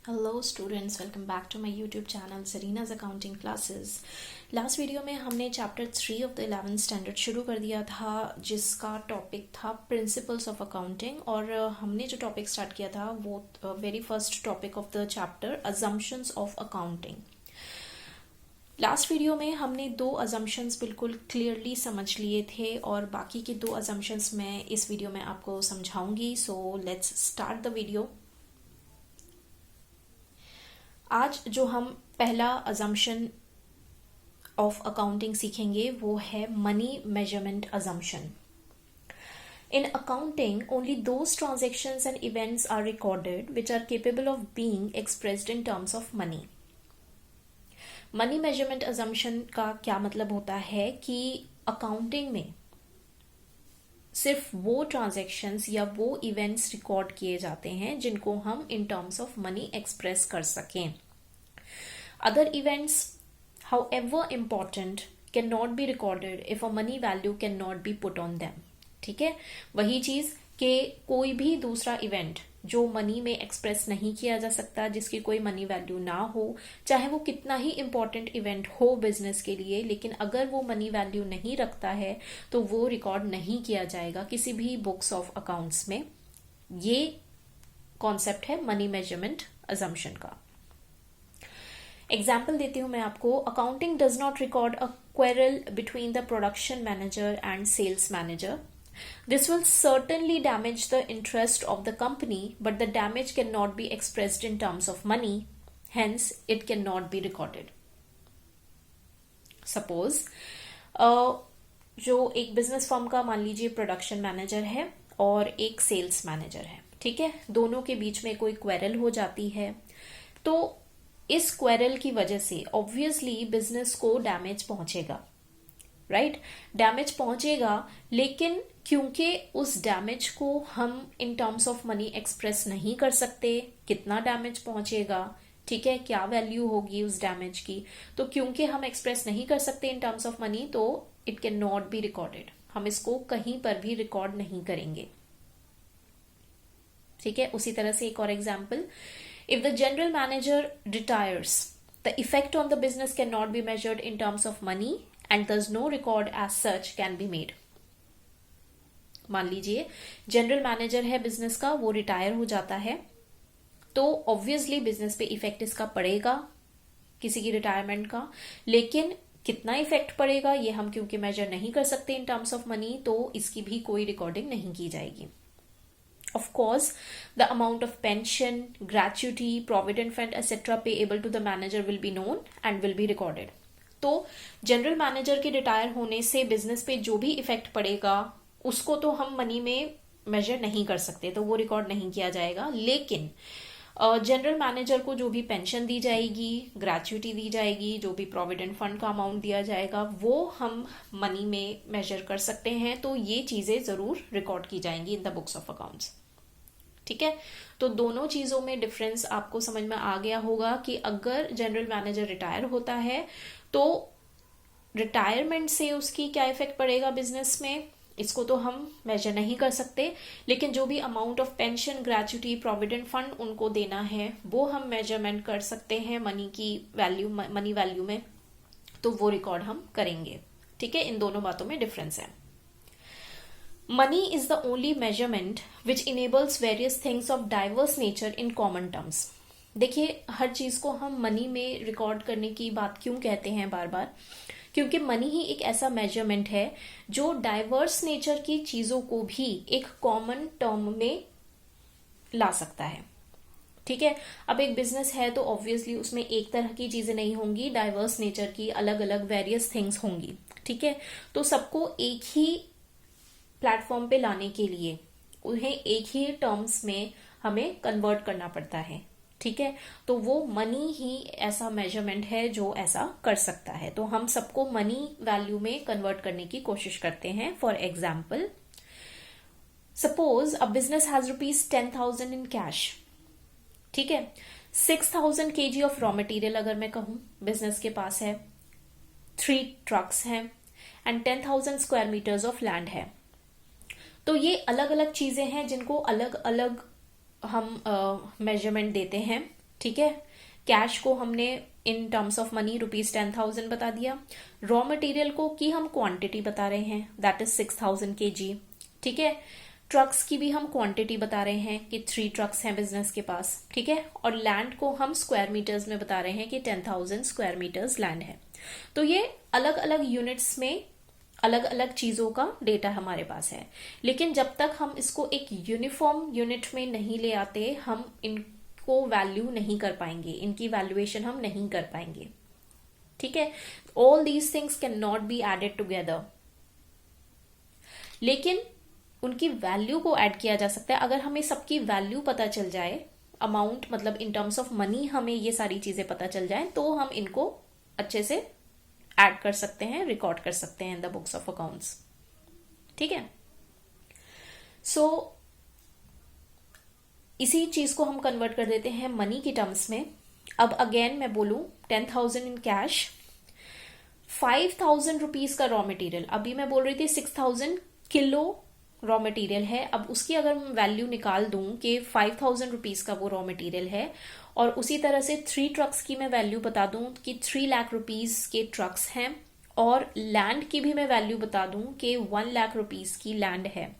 Hello students, welcome back to my YouTube channel Sarina's accounting classes. Last video में हमने chapter 3 of the 11th standard शुरू कर दिया था, जिसका टॉपिक था प्रिंसिपल्स ऑफ अकाउंटिंग। और हमने जो टॉपिक स्टार्ट किया था वो very first topic of the chapter assumptions of accounting. Last video में हमने 2 अजम्पशंस बिल्कुल क्लियरली समझ लिए थे और बाकी के 2 अजम्पशंस मैं इस वीडियो में आपको समझाऊंगी। So let's start the video. आज जो हम पहला अजम्पशन ऑफ अकाउंटिंग सीखेंगे वो है money measurement assumption. In accounting, only those transactions and events are recorded which are capable of being expressed in terms of money. Money measurement assumption का क्या मतलब होता है कि अकाउंटिंग में सिर्फ वो ट्रांजैक्शंस या वो इवेंट्स रिकॉर्ड किए जाते हैं जिनको हम in terms of money express कर सकें। Other events, however important, cannot be recorded if a money value cannot be put on them. ठीक है, वही चीज कि कोई भी दूसरा इवेंट जो मनी में एक्सप्रेस नहीं किया जा सकता, जिसकी कोई मनी वैल्यू ना हो, चाहे वो कितना ही इंपॉर्टेंट इवेंट हो बिजनेस के लिए, लेकिन अगर वो मनी वैल्यू नहीं रखता है तो वो रिकॉर्ड नहीं किया जाएगा किसी भी बुक्स ऑफ अकाउंट्स में। ये कॉन्सेप्ट है मनी मेजरमेंट अजम्पशन का। एग्जाम्पल देती हूं मैं आपको। Accounting does not record a quarrel between the production manager and sales manager. This will certainly damage the interest of the company, but the damage cannot be expressed in terms of money, hence it cannot be recorded. Suppose जो एक business firm का मान लीजिए production manager है और एक sales manager है, ठीक है, दोनों के बीच में कोई क्वेरल हो जाती है, तो इस क्वेरल की वजह से ऑब्वियसली बिजनेस को डैमेज पहुंचेगा, राइट? डैमेज पहुंचेगा, लेकिन क्योंकि उस डैमेज को हम in terms of money express नहीं कर सकते, कितना डैमेज पहुंचेगा, ठीक है, क्या वैल्यू होगी उस डैमेज की, तो क्योंकि हम एक्सप्रेस नहीं कर सकते इन टर्म्स ऑफ मनी, तो it can not be recorded. हम इसको कहीं पर भी रिकॉर्ड नहीं करेंगे, ठीक है। उसी तरह से एक और example, if the general manager retires, the effect on the business cannot be measured in terms of money and thus no record as such can be made. मान लीजिए जनरल मैनेजर है बिजनेस का, वो रिटायर हो जाता है, तो obviously business पे इफेक्ट इसका पड़ेगा, किसी की रिटायरमेंट का, लेकिन कितना इफेक्ट पड़ेगा ये हम क्योंकि मेजर नहीं कर सकते इन टर्म्स ऑफ मनी, तो इसकी भी कोई रिकॉर्डिंग नहीं की जाएगी। Of course, the amount of pension, gratuity, provident fund, etc. payable to the manager will be known and will be recorded. तो जनरल मैनेजर के रिटायर होने से बिजनेस पे जो भी इफेक्ट पड़ेगा उसको तो हम मनी में मेजर नहीं कर सकते, तो वो रिकॉर्ड नहीं किया जाएगा। लेकिन जनरल मैनेजर को जो भी पेंशन दी जाएगी, ग्रेच्युटी दी जाएगी, जो भी प्रोविडेंट फंड का अमाउंट दिया जाएगा, वो हम मनी में मेजर कर सकते हैं, तो ये चीजें जरूर रिकॉर्ड की जाएंगी in the books of accounts, ठीक है। तो दोनों चीजों में डिफरेंस आपको समझ में आ गया होगा कि अगर जनरल मैनेजर रिटायर होता है तो रिटायरमेंट से उसकी क्या इफेक्ट पड़ेगा बिजनेस में, इसको तो हम मेजर नहीं कर सकते, लेकिन जो भी amount of pension, gratuity, provident fund उनको देना है वो हम मेजरमेंट कर सकते हैं मनी की वैल्यू, मनी वैल्यू में, तो वो रिकॉर्ड हम करेंगे, ठीक है। इन दोनों बातों में डिफरेंस है। Money is the only measurement which enables various things of diverse nature in common terms. देखिए, हर चीज को हम मनी में रिकॉर्ड करने की बात क्यों कहते हैं बार बार, क्योंकि मनी ही एक ऐसा मेजरमेंट है जो डाइवर्स नेचर की चीजों को भी एक कॉमन टर्म में ला सकता है, ठीक है। अब एक बिजनेस है तो ऑब्वियसली उसमें एक तरह की चीजें नहीं होंगी, डाइवर्स नेचर की अलग अलग वेरियस थिंग्स होंगी, ठीक है। तो सबको एक ही प्लेटफॉर्म पे लाने के लिए उन्हें एक ही टर्म्स में हमें कन्वर्ट करना पड़ता है, ठीक है। तो वो मनी ही ऐसा मेजरमेंट है जो ऐसा कर सकता है, तो हम सबको मनी वैल्यू में कन्वर्ट करने की कोशिश करते हैं। For example, suppose a business has ₹10,000 in cash, ठीक है। 6,000 kg ऑफ रॉ मटेरियल अगर मैं कहूं बिजनेस के पास है, 3 ट्रक्स हैं and 10,000 square metres of land है, तो ये अलग अलग चीजें हैं जिनको अलग अलग हम मेजरमेंट देते हैं, ठीक है। कैश को हमने इन टर्म्स ऑफ मनी ₹10,000 बता दिया। रॉ मटेरियल को की हम क्वांटिटी बता रहे हैं, दैट इज 6,000 kg। ठीक है। ट्रक्स की भी हम क्वांटिटी बता रहे हैं कि 3 ट्रक्स हैं बिजनेस के पास। ठीक है। और लैंड को हम स्क्वायर मीटर्स में बता रहे हैं कि 10,000 स्क्वायर मीटर्स लैंड है। तो ये अलग अलग यूनिट्स में अलग अलग चीजों का डेटा हमारे पास है, लेकिन जब तक हम इसको एक यूनिफॉर्म यूनिट में नहीं ले आते, हम इनको वैल्यू नहीं कर पाएंगे, इनकी वैल्यूएशन हम नहीं कर पाएंगे। ठीक है। All these things can not be added together, लेकिन उनकी वैल्यू को ऐड किया जा सकता है। अगर हमें सबकी वैल्यू पता चल जाए, अमाउंट मतलब इन टर्म्स ऑफ मनी हमें ये सारी चीजें पता चल जाए, तो हम इनको अच्छे से ऐड कर सकते हैं, रिकॉर्ड कर सकते हैं in the books of accounts. ठीक है। सो इसी चीज को हम कन्वर्ट कर देते हैं मनी की टर्म्स में। अब अगेन मैं बोलूं 10,000 इन कैश, 5,000 रुपीज का रॉ मटेरियल। अभी मैं बोल रही थी 6,000 किलो रॉ मटेरियल है। अब उसकी अगर मैं वैल्यू निकाल दूं कि 5,000 रुपीज का वो रॉ मटेरियल है, और उसी तरह से 3 ट्रक्स की मैं वैल्यू बता दूं कि 3 लाख रुपीज के ट्रक्स हैं, और लैंड की भी मैं वैल्यू बता दूं कि 1 लाख रुपीज की लैंड है।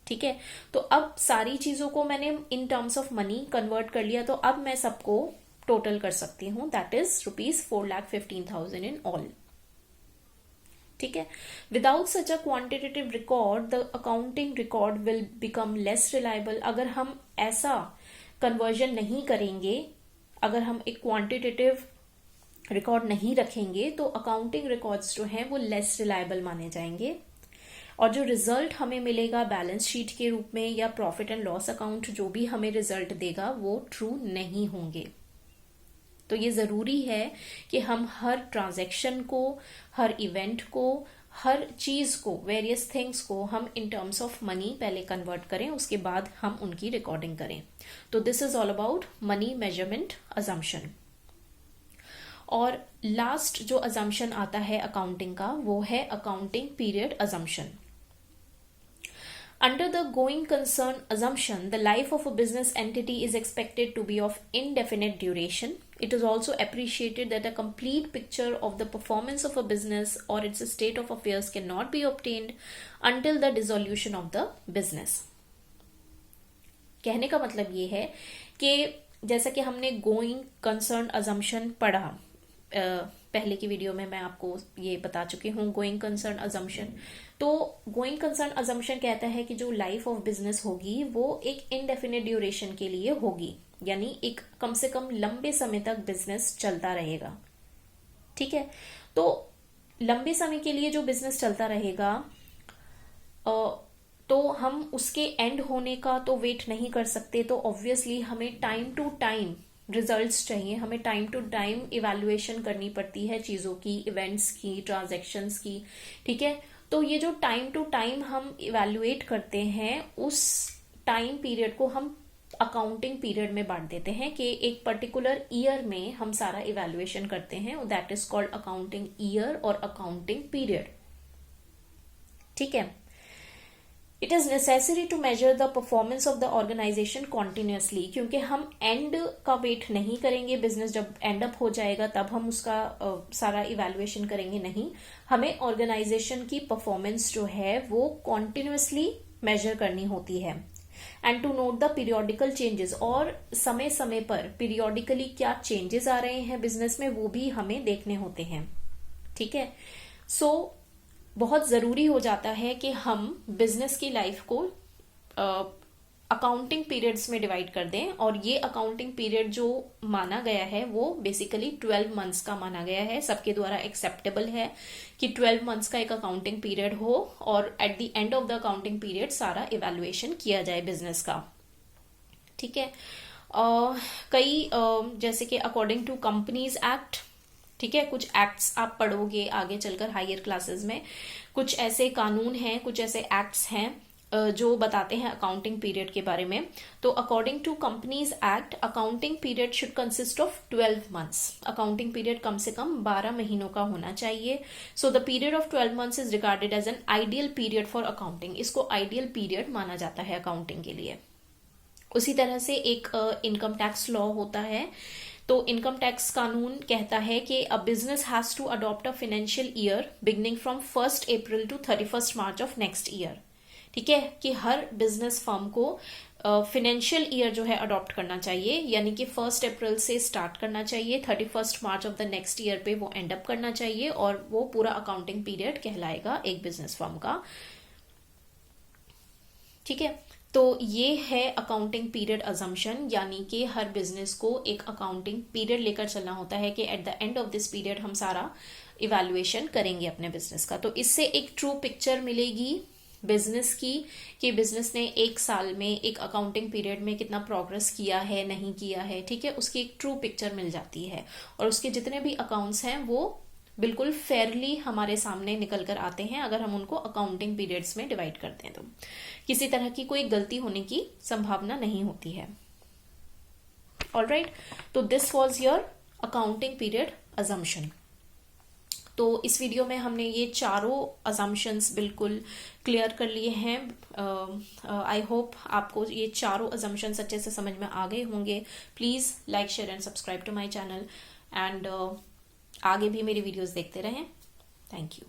ठीक है। तो अब सारी चीजों को मैंने in terms of money convert कर लिया, तो अब मैं सबको टोटल कर सकती हूं, दैट इज ₹4,15,000 इन ऑल। ठीक है। Without such a quantitative record the accounting record will become less reliable. अगर हम ऐसा कन्वर्जन नहीं करेंगे, अगर हम एक क्वांटिटेटिव रिकॉर्ड नहीं रखेंगे, तो अकाउंटिंग रिकॉर्ड्स जो हैं वो लेस रिलायबल माने जाएंगे, और जो रिजल्ट हमें मिलेगा बैलेंस शीट के रूप में या प्रॉफिट एंड लॉस अकाउंट जो भी हमें रिजल्ट देगा वो ट्रू नहीं होंगे। तो ये जरूरी है कि हम हर ट्रांजैक्शन को, हर इवेंट को, हर चीज को, वेरियस थिंग्स को हम इन टर्म्स ऑफ मनी पहले कन्वर्ट करें, उसके बाद हम उनकी रिकॉर्डिंग करें। तो this is all about money measurement assumption. और लास्ट जो अजम्पशन आता है अकाउंटिंग का, वो है accounting period assumption. Under the going concern assumption, the life of a business entity is expected to be of indefinite duration. It is also appreciated that a complete picture of the performance of a business or its state of affairs cannot be obtained until the dissolution of the business. कहने का मतलब ये है कि जैसा कि हमने going concern assumption पढ़ा, पहले की वीडियो में मैं आपको ये बता चुकी हूँ गोइंग कंसर्न अजम्पशन। तो गोइंग कंसर्न अजम्पशन कहता है कि जो लाइफ ऑफ बिजनेस होगी वो एक इनडेफिनिट ड्यूरेशन के लिए होगी, यानी एक कम से कम लंबे समय तक बिजनेस चलता रहेगा। ठीक है। तो लंबे समय के लिए जो बिजनेस चलता रहेगा, तो हम उसके एंड होने का तो वेट नहीं कर सकते। तो ऑब्वियसली हमें टाइम टू टाइम रिजल्ट्स चाहिए, हमें टाइम टू टाइम इवैल्यूएशन करनी पड़ती है चीजों की, इवेंट्स की, ट्रांजैक्शंस की। ठीक है। तो ये जो टाइम टू टाइम हम इवैल्यूएट करते हैं, उस टाइम पीरियड को हम अकाउंटिंग पीरियड में बांट देते हैं कि एक पर्टिकुलर ईयर में हम सारा इवैल्यूएशन करते हैं, that is called accounting year और अकाउंटिंग पीरियड। ठीक है। It is necessary to measure the performance of the organisation continuously, क्योंकि हम एंड का वेट नहीं करेंगे, बिजनेस जब एंड अप हो जाएगा तब हम उसका सारा इवैल्यूएशन करेंगे, नहीं, हमें ऑर्गेनाइजेशन की परफॉर्मेंस जो है वो कॉन्टिन्यूसली मेजर करनी होती है। And to note the periodical changes, और समय समय पर पीरियोडिकली क्या चेंजेस आ रहे हैं बिजनेस में वो भी हमें देखने होते हैं। ठीक है। सो बहुत जरूरी हो जाता है कि हम बिजनेस की लाइफ को अकाउंटिंग पीरियड्स में डिवाइड कर दें, और ये अकाउंटिंग पीरियड जो माना गया है वो बेसिकली 12 मंथ्स का माना गया है, सबके द्वारा एक्सेप्टेबल है कि 12 मंथ्स का एक अकाउंटिंग पीरियड हो, और at the end of the accounting period सारा इवैल्यूएशन किया जाए बिजनेस का। ठीक है। कई जैसे कि अकॉर्डिंग टू कंपनीज एक्ट, ठीक है, कुछ एक्ट्स आप पढ़ोगे आगे चलकर हायर क्लासेस में, कुछ ऐसे कानून हैं, कुछ ऐसे एक्ट्स हैं जो बताते हैं अकाउंटिंग पीरियड के बारे में। तो according to companies act, accounting period should consist of 12 months. Accounting period कम से कम 12 महीनों का होना चाहिए। So the period of 12 months is regarded as an ideal period for accounting. इसको आइडियल पीरियड माना जाता है अकाउंटिंग के लिए। उसी तरह से एक इनकम टैक्स लॉ होता है तो इनकम टैक्स कानून कहता है कि a business has to adopt a financial year beginning from 1 April to 31 March of next year. ठीक है, कि हर बिजनेस फर्म को फाइनेंशियल ईयर जो है अडॉप्ट करना चाहिए, यानी कि 1 अप्रैल से स्टार्ट करना चाहिए, 31 March of the next year पे वो एंड अप करना चाहिए, और वो पूरा अकाउंटिंग पीरियड कहलाएगा एक बिजनेस फर्म का। ठीक है, तो ये है अकाउंटिंग पीरियड अजम्पशन, यानी कि हर बिजनेस को एक अकाउंटिंग पीरियड लेकर चलना होता है कि at the end of this period हम सारा इवैल्यूएशन करेंगे अपने बिजनेस का। तो इससे एक ट्रू पिक्चर मिलेगी बिजनेस की कि बिजनेस ने एक साल में एक अकाउंटिंग पीरियड में कितना प्रोग्रेस किया है, नहीं किया है। ठीक है, उसकी एक ट्रू पिक्चर मिल जाती है, और उसके जितने भी अकाउंट्स हैं वो बिल्कुल फेयरली हमारे सामने निकल कर आते हैं अगर हम उनको अकाउंटिंग पीरियड्स में डिवाइड करते हैं। तो किसी तरह की कोई गलती होने की संभावना नहीं होती है। ऑलराइट, तो this was your accounting period assumption. तो इस वीडियो में हमने ये चारों अजम्पशंस बिल्कुल क्लियर कर लिए हैं। आई होप आपको ये चारों अजम्पशंस अच्छे से समझ में आ गए होंगे। Please like, share and subscribe to my channel, and आगे भी मेरी वीडियोस देखते रहें। Thank you.